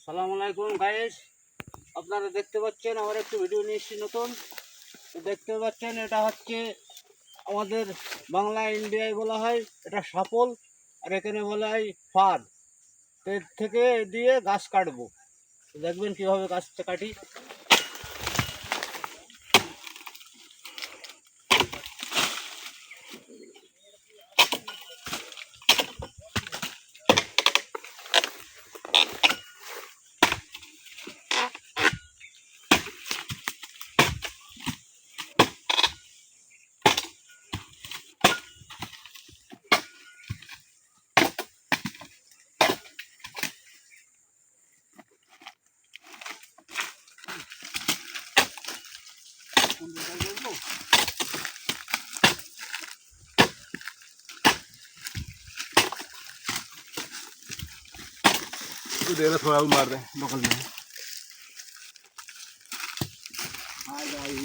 সালাম আলাইকুম গাইস, আপনারা দেখতে পাচ্ছেন আমার একটু ভিডিও নিয়ে এসেছি নতুন। তো দেখতে পাচ্ছেন এটা হচ্ছে আমাদের বাংলা ইন্ডিয়ায় বলা হয় এটা সাপল, আর এখানে বলা হয় ফার। তো এর থেকে দিয়ে গাছ কাটবো, তো দেখবেন কীভাবে গাছটা কাটি। थोड़ा और मार दे बगल में। हाँ भाई।